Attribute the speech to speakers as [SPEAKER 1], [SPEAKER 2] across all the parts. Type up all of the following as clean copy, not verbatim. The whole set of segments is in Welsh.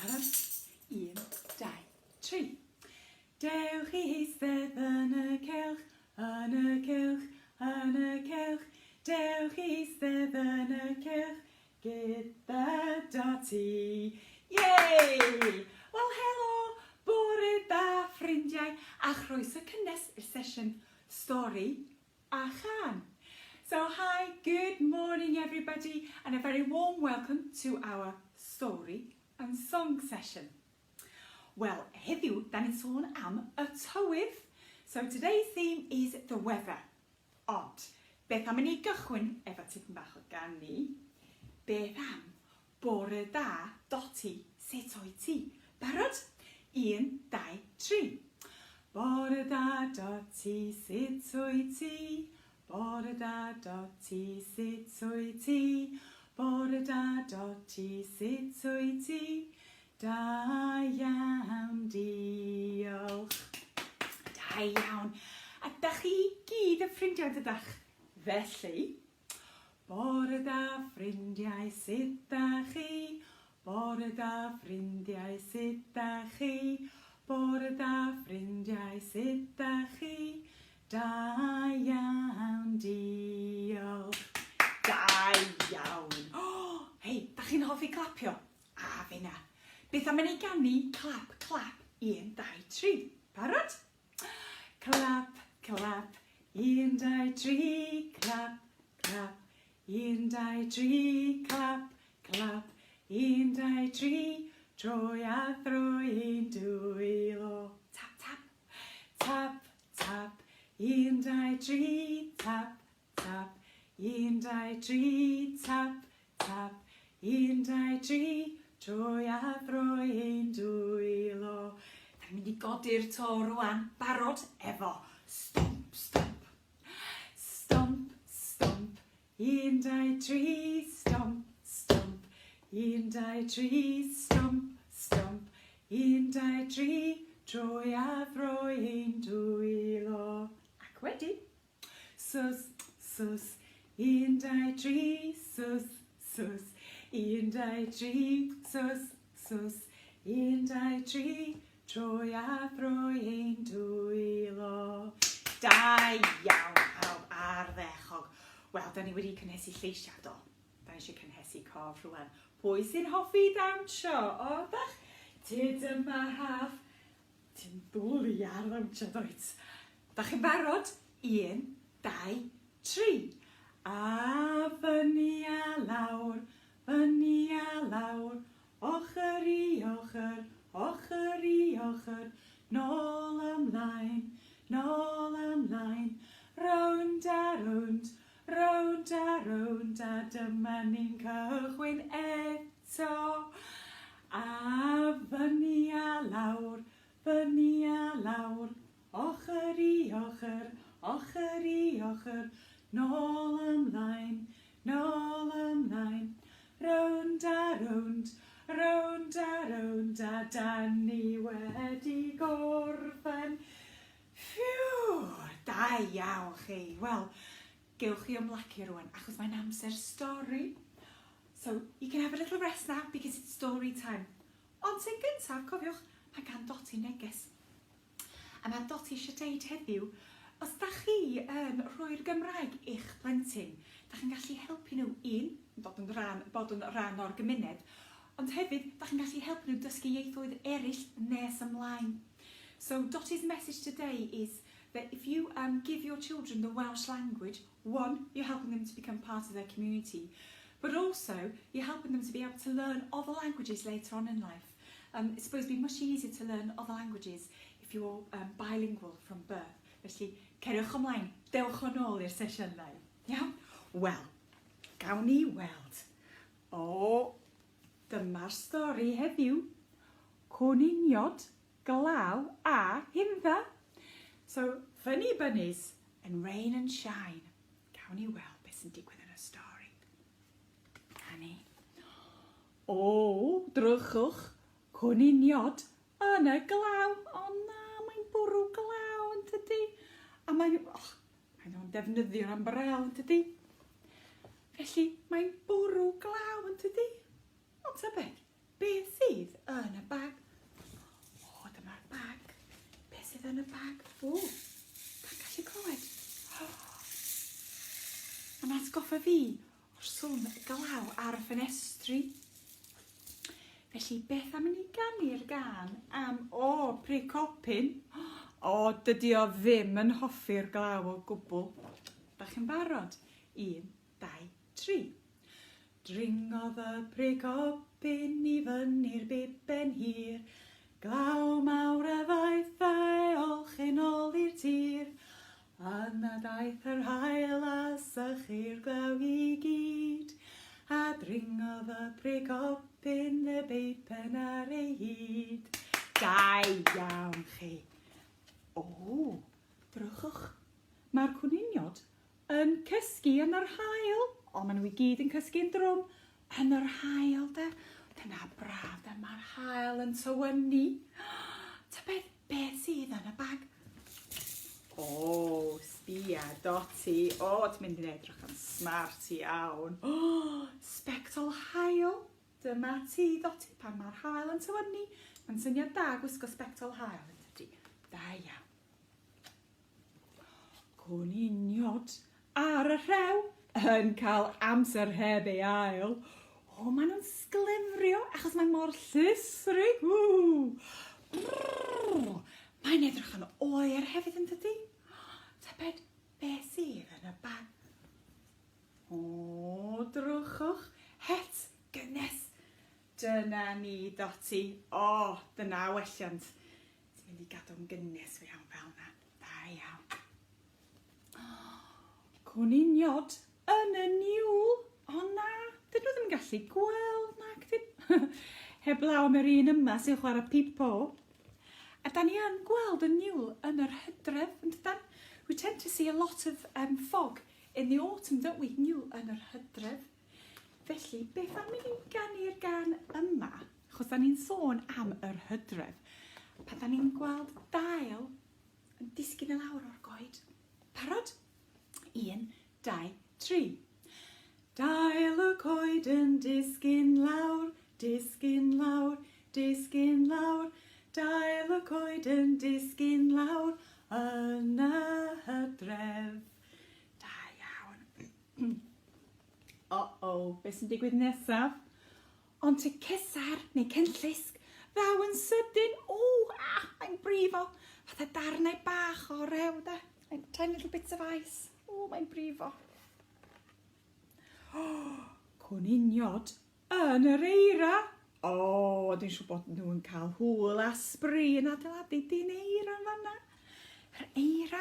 [SPEAKER 1] Barod? 1, 2, 3. Dewch I eistedd yn y cylch, yn y cylch, yn y cylch. Dewch I eistedd yn y cylch, gyda Dotty. Yay! Wel, helo, bore da ffrindiau, a chroeso cynnes i'r sesiwn stori a chan. So, hi, good morning everybody, and a very warm welcome to our story and song session. Well, heddiw, da ni'n sôn am y tywydd. So, today's theme is the weather. Ond, beth am i ni gychwyn efo tipyn bach o ganu? Beth am bore da, Dotty, sut oed ti? Barod? 1, 2, 3. Bore da, Dotty, sut oed ti? Bore da, Dotty, sut oed ti? Bore da, Dotty, sut oed ti? Da iawn, diolch. Da iawn. A da chi gyd y ffrindiau dydach? Felly, bore da ffrindiau, sut da chi? Bore da ffrindiau, sut da chi? Bore da ffrindiau, sut da chi? Da iawn, diolch. Da iawn. Oh, hei, da chi'n hoffi clapio? A fi na. Beth am i ni ganu clap, clap, 1, 2, 3. Barod? Clap, clap, 1, 2, 3. Clap, clap, 1, 2, 3. Clap, clap, 1, 2, 3. Troi a throi, 1, 2, lo. Tap, tap, tap, tap. 1, 2, 3. Tap, tap. 1, 2, 3. Tap, tap. 1, 2, 3. Troi a throi, 1, 2, lo. Da ni'n mynd i godi'r to rwan. Barod efo stomp, stomp. Stomp, stomp. 1, 2, 3. Stomp, stomp. 1, 2, 3. Stomp, stomp. 1, 2, 3. Troi a throi, 1, 2, lo. Ac wedyn. Sus, sus. 1, 2, 3. Sus, sus. 1, 2, 3, sus, sus. 1, 2, 3, troi a throi, 1, 2, lo. Da iawn, pawb ardderchog. Wel, da ni wedi cynhesu lleisiad o. Da ni eisiau cynhesu cof rhywun. Pwy sy'n hoffi dawnsio? O, dach? Te dyma haf. Ti'n dwlu ar ddawnsio, doet? Da chi'n barod? 1, 2, 3. A fyny a lawr. Fyny a lawr, ochr i ochr, ochr i ochr, nôl ymlaen, rownd a rownd, rownd a rownd, a dyma ni'n cychwyn eto. A fyny a lawr, ochr i ochr, nôl ymlaen, rownd a rownd, a da ni wedi gorffen. Phew, da iawn chi. Wel, gewch chi ymlacu rwan, achos mae'n amser stori. So, you can have a little rest now, because it's story time. Ond sy'n gyntaf, cofiwch, mae gan Dotty neges. A mae Dotty eisiau deud heddiw, os da chi yn rhoi'r Gymraeg i'ch plentyn, da chi'n gallu helpu nhw bod yn rhan o'r gymuned, ond hefyd, da chi'n gallu helpu nhw dysgu ieithoedd eraill nes ymlaen. So, Dotty's message today is that if you give your children the Welsh language, 1, you're helping them to become part of their community, but also you're helping them to be able to learn other languages later on in life. It's supposed to be much easier to learn other languages if you're bilingual from birth. Felly, ceriwch ymlaen, dewch yn ôl i'r sesiynau. Iawn? Wel, gawn ni weld. O, dyma'r stori heddiw. Cwniniod, glaw a hindda. So, funny bunnies and rain and shine. Gawn ni weld beth sy'n digwydd yn y stori. Gani. O, drychwch, cwniniod yn y glaw. O na, mae'n bwrw glaw yn tydi. A mae'n nhw'n defnyddio'r ambrel yn tydi. Felly, mae'n bwrw glaw yn tydi. Ond tybed, beth sydd yn y fi o'r sŵn glaw ar y ffenestri. Felly, beth am i ni ganu'r gan am Precopyn? Dydy o ddim yn hoffi'r glaw o gwbl. Da chi'n barod? 1, 2, 3. Dringodd y Precopyn i fyny'r biben hir, glaw mawr y ddaeth a'i olchi nôl i'r tir. Yna daeth yr hael a sychu'r glaw i gyd, a dringodd y Precopyn y biben ar ei hyd. Da iawn chi. Drychwch. Mae'r cwniniod yn cysgu yn yr hael. Maen nhw i gyd yn cysgu yn drwm yn yr hael, de. Dyna braf, mae'r hael yn tywynnu. Beth sydd yn y bag? Sbia, Dotty. Ti'n mynd i'n edrych yn smart iawn. Spectol hael. Dyma ti, Dotty, pan mae'r hael yn tywynnu. Mae'n syniad da gwisgo spectol hael. Da iawn. Cwniniod ar y rhew yn cael amser heb ei ail. Maen nhw'n sglefrio achos mae mor llysrig. Mae'n edrych yn oer hefyd yn dydi. Beth sydd yn y bag? Drwchwch. Het gynnes. Dyna ni, Dotty. Dyna welliant. Ti'n mynd i gadw'n gynnes fi iawn fel yna. Da iawn. Cwniniod yn y niwl. Na, dyn nhw ddim yn gallu gweld, nac dyn. Heblaw am yr un yma sy'n chwarae pipo. A da ni yn gweld y niwl yn yr Hydref, yn dydyn? We tend to see a lot of fog in the autumn, don't we? Niwl yn yr Hydref. Felly, beth am i ni ganu'r gan yma? Achos da ni'n sôn am yr Hydref. Pan da ni'n gweld dail yn disgyn y lawr o'r goed. Parod? 1, 2, 3. Dail y coed yn disgyn lawr, disgyn lawr, disgyn lawr. Dail y coed yn disgyn lawr yn y Hydref. Da iawn. Beth sy'n digwydd nesaf? Ond y cesar neu cenllysg, ddaw yn sydyn. Mae'n brifo. Fatha darnau bach o rew, da. Tiny little bits of ice. Mae'n brifo. Cwniniod yn yr eira. Dwi'n siŵr bod nhw'n cael hwyl a sbri yn adeiladu dyn eira yn fanna. Yr eira.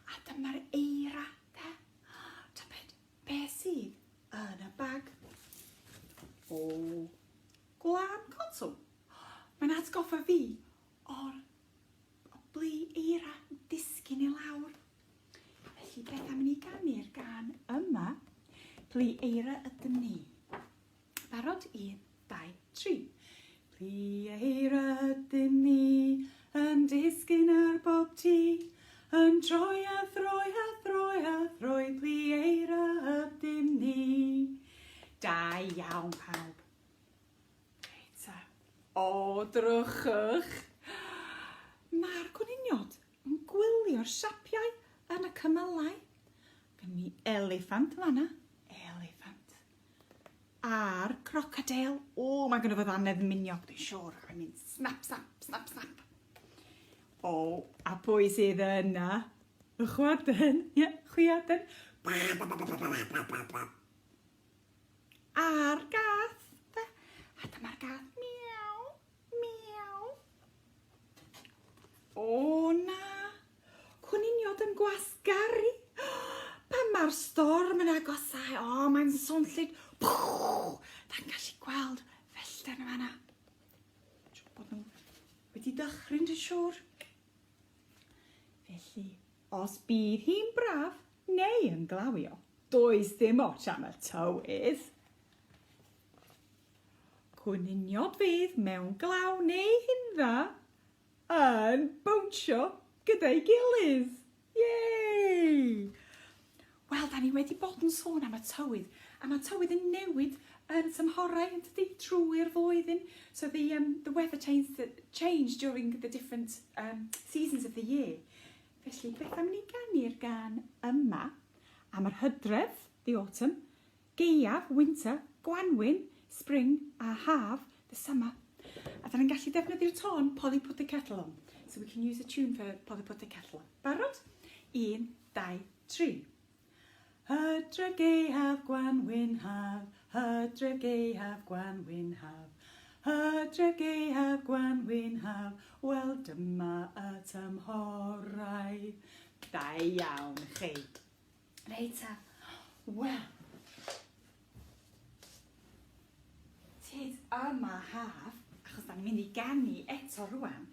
[SPEAKER 1] A dyma'r eira, de. Beth sydd yn y bag? Gwlan consol. Mae'n atgoffa fi o'r blu eira disgyn i lawr. Felly beth am ni ganu'r gan yma? Plu eira ydym ni. Barod? 1, 2, 3. Plu eira ydym ni, yn disgyn ar bob tŷ, yn troi a throi a throi a throi, plu eira ydym ni. Da iawn pawb. Drwchwch. Mae'r cwniniod yn gwylio'r siapiau yn y cymylau. Gynnu ni eliffant fanna. Eliffant. A'r crocodile. Mae gynnu fo ddanedd miniog, dwi'n siŵr. Mae'n mynd snap, snap, snap, snap. A pwy sydd yna? Y chwaden. Chwiaden. A'r gath. A dyma'r gath. Miaw, miaw. Na. Cwniniod yn gwasgaru. Pan mae'r storm yn agosau. Mae'n swnllid. Da'n gallu gweld fellten yma yna. Siwr bod nhw wedi dychryn dy siwr. Felly, os bydd hi'n braf neu yn glawio, does dim ots am y tywydd. Cwniniod fydd mewn glaw neu hynfa yn bownsio gyda'i gilydd. Yay! Wel, da ni wedi bod yn sôn am y tywydd, a mae tywydd yn newid yn tymhorau trwy'r flwyddyn. So the weather changed during the different seasons of the year. Felly, beth am ni ganu'r gan yma am yr Hydref, the autumn, gaeaf, winter, gwanwyn, spring, a haf, the summer. A da ni'n gallu defnyddio'r tôn Polly put the kettle on. So we can use a tune for Polly put the kettle on. Barod? 1, 2, 3. Hydre gaeaf, gwanwyn haf, hydre gaeaf, gwanwyn haf. Hydre gaeaf, gwanwyn haf, wel dyma y tymhorau. Da iawn chi. Reit ta. Wel. Tyd yma haf, achos da ni'n mynd i ganu eto rwan,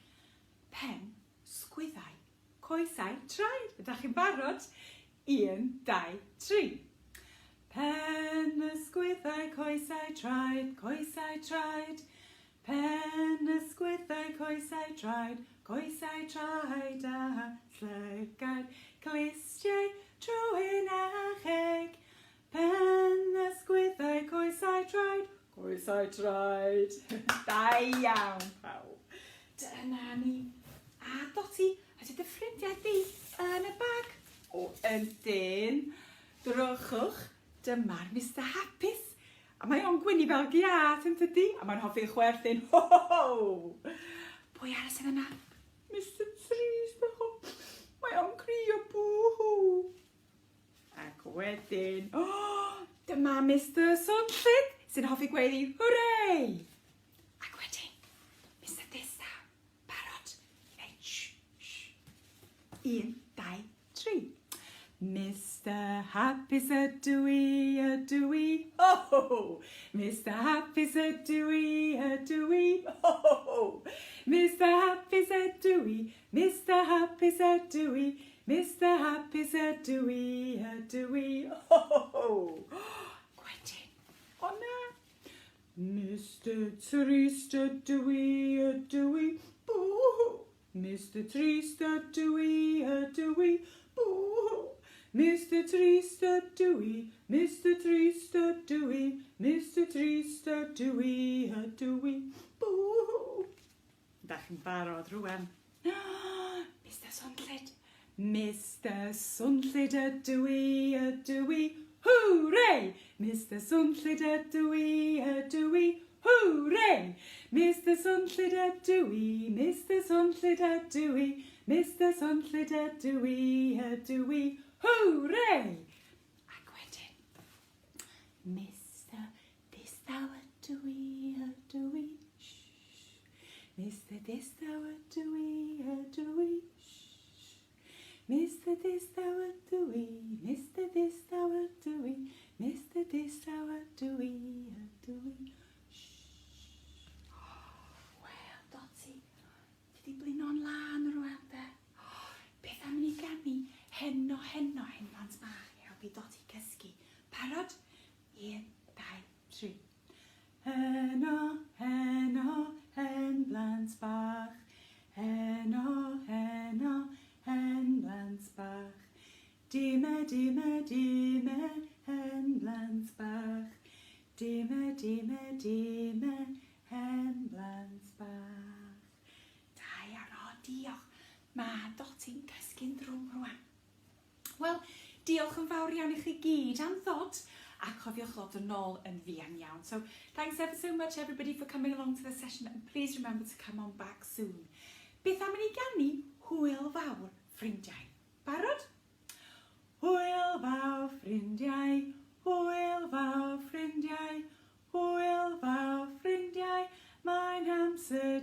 [SPEAKER 1] pen, sgwyddau, coesau, traed. Ydych chi'n barod? 1, 2, 3. Pen, ysgwyddau, coesau, traed, coesau, traed. Pen, ysgwyddau, coesau, traed, coesau, traed a llygad, clistiau, trwyn a cheg. Pen, ysgwyddau, coesau, traed, coesau, traed. Da iawn, pawb. Dyna ni. A Dotty, ydy dy ffrindiau di yn y bag? O, ydyn. Drychwch, dyma'r Mr Hapus. A mae o'n gwynnu fel giat yn tydi, a mae'n hoffi chwerthin. Ho, ho, ho! Pwy aros yn yna? Mr Trist, mae o'n crio bwhw. Ac wedyn, dyma Mr Swnllyd, sy'n hoffi gweiddi, hwrei! Ac wedyn, Mr Distaw, barod, neu shh. 1, 2, 3. Mr Hapus ydw i, ho ho ho! Mr Hapus ydw i, ho ho ho! Mr Hapus ydw i, Mr Hapus ydw i, Mr Hapus ydw i, ho ho ho! Gwedyn, o na! Mr Trist ydw i, boo! Mr Trist ydw i, boo! Mr Trist ydw i, Mr Trist ydw i, Mr Trist ydw i, boo! Da chi'n barod rwan. Mr Swnllyd. Mr Swnllyd ydw i, hwrei! Mr Swnllyd ydw i, hwrei! Mr Swnllyd ydw i, Mr Swnllyd ydw i, Mr Swnllyd ydw i, hwrei! Ac wedyn, Mr Distaw ydw i, shh. Mr Distaw ydw i, shh. Mr Distaw ydw i, Mr Distaw ydw i, Mr Distaw ydw i, shh. Wel, Dotty, ti di blino'n lan rwan de. Beth am ni ganu? Heno, blant bach i helpu Dotty cysgu. Parod? 1, 2, 3. Heno, hen blant bach. Heno, hen blant bach. Dime, hen blant bach. Dime, hen blant bach. Da iawn, o diolch. Mae Dotty'n cysgu'n drwm rwan. Wel, diolch yn fawr iawn i chi gyd am ddod, a cofiwch ddod yn ôl yn fuan iawn. So, thanks ever so much everybody for coming along to the session, and please remember to come on back soon. Beth am i ganu hwyl fawr ffrindiau. Barod? Hwyl fawr ffrindiau, hwyl fawr ffrindiau, hwyl fawr ffrindiau, mae'n amser